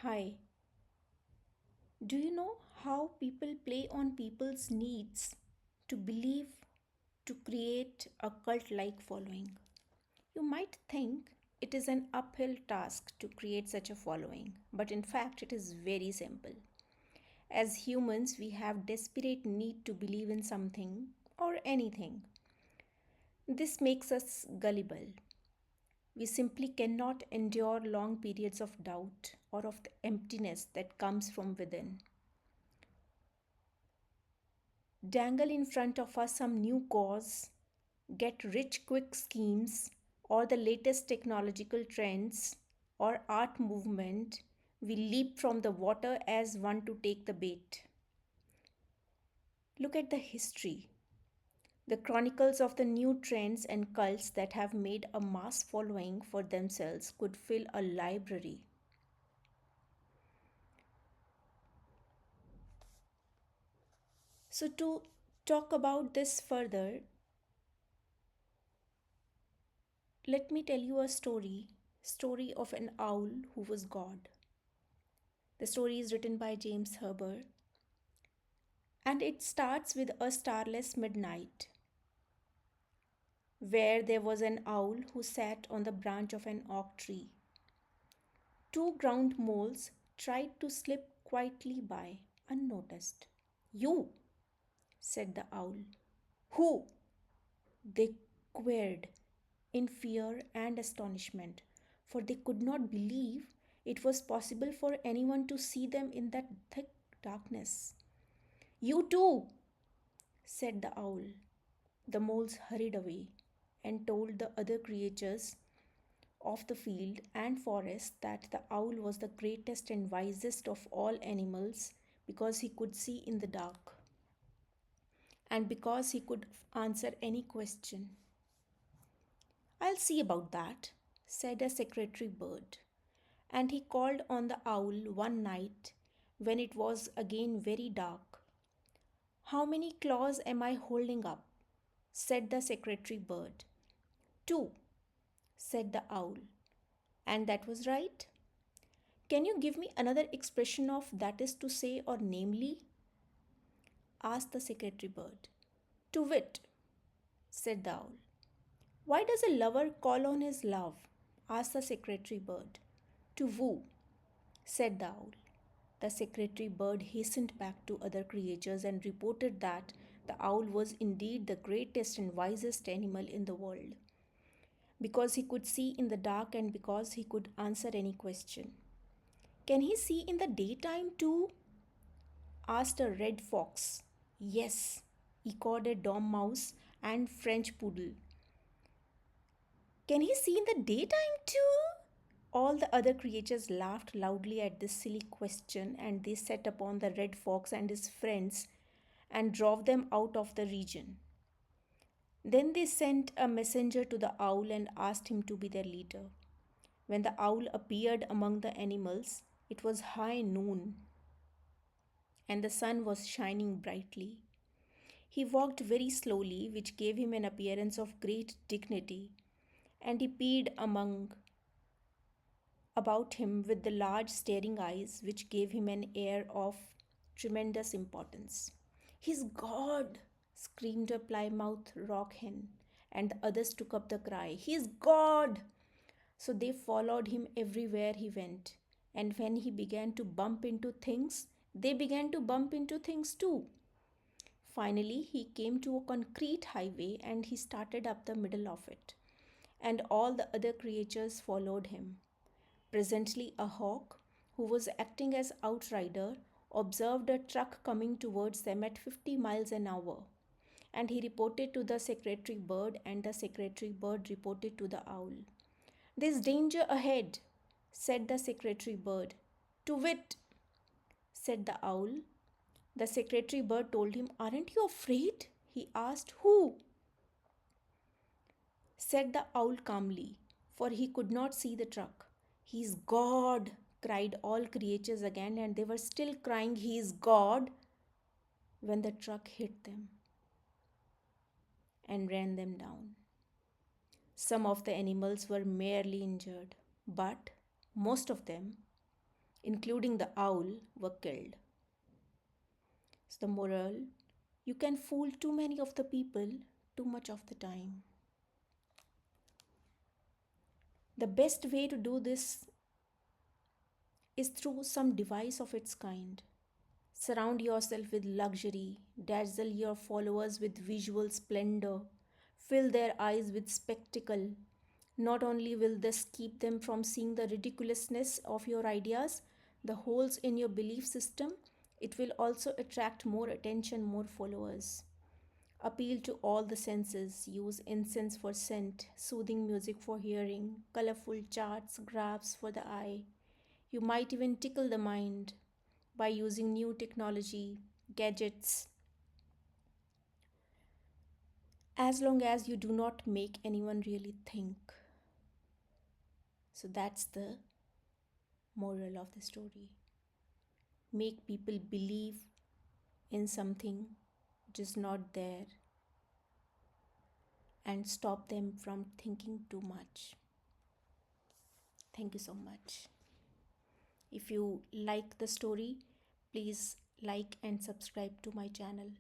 Hi, do you know how people play on people's needs to believe to create a cult like following? You might think it is an uphill task to create such a following, but in fact, it is very simple. As humans, we have desperate need to believe in something or anything. This makes us gullible. We simply cannot endure long periods of doubt or of the emptiness that comes from within. Dangle in front of us some new cause, get rich quick schemes, or the latest technological trends or art movement, we leap from the water as one to take the bait. Look at the history. The chronicles of the new trends and cults that have made a mass following for themselves could fill a library. So, to talk about this further, let me tell you a story of an owl who was God. The story is written by James Herbert and it starts with a starless midnight where there was an owl who sat on the branch of an oak tree. Two ground moles tried to slip quietly by unnoticed. You, said the owl. Who? They queried in fear and astonishment, for they could not believe it was possible for anyone to see them in that thick darkness. You too, said the owl. The moles hurried away and told the other creatures of the field and forest that the owl was the greatest and wisest of all animals because he could see in the dark and because he could answer any question. I'll see about that, said a secretary bird. And he called on the owl one night when it was again very dark. How many claws am I holding up? Said the secretary bird. Two, said the owl. And that was right. Can you give me another expression of that is to say or namely? Asked the secretary bird. To wit, said the owl. Why does a lover call on his love? Asked the secretary bird. To woo, said the owl. The secretary bird hastened back to other creatures and reported that the owl was indeed the greatest and wisest animal in the world, because he could see in the dark and because he could answer any question. Can he see in the daytime too? Asked a red fox. Yes, echoed a dormouse and French poodle. Can he see in the daytime too? All the other creatures laughed loudly at this silly question and they set upon the red fox and his friends and drove them out of the region. Then they sent a messenger to the owl and asked him to be their leader. When the owl appeared among the animals, it was high noon and the sun was shining brightly. He walked very slowly, which gave him an appearance of great dignity, and he peered among about him with the large staring eyes, which gave him an air of tremendous importance. He's God! Screamed a Plymouth Rock hen, and the others took up the cry, He's God! So they followed him everywhere he went, and when he began to bump into things, they began to bump into things too. Finally, he came to a concrete highway and he started up the middle of it, and all the other creatures followed him. Presently, a hawk, who was acting as outrider, observed a truck coming towards them at 50 miles an hour, and he reported to the secretary bird, and the secretary bird reported to the owl. There's danger ahead, said the secretary bird. To wit, said the owl. The secretary bird told him, Aren't you afraid? He asked. Who? Said the owl calmly, for he could not see the truck. He's God, cried all creatures again, and they were still crying, He's God, when the truck hit them and ran them down. Some of the animals were merely injured, but most of them, including the owl, were killed. So, the moral, you can fool too many of the people too much of the time. The best way to do this is through some device of its kind. Surround yourself with luxury, dazzle your followers with visual splendor, fill their eyes with spectacle. Not only will this keep them from seeing the ridiculousness of your ideas, the holes in your belief system, it will also attract more attention, more followers. Appeal to all the senses, use incense for scent, soothing music for hearing, colorful charts, graphs for the eye. You might even tickle the mind by using new technology, gadgets, as long as you do not make anyone really think. So that's the moral of the story. Make people believe in something which is not there and stop them from thinking too much. Thank you so much. If you like the story, please like and subscribe to my channel.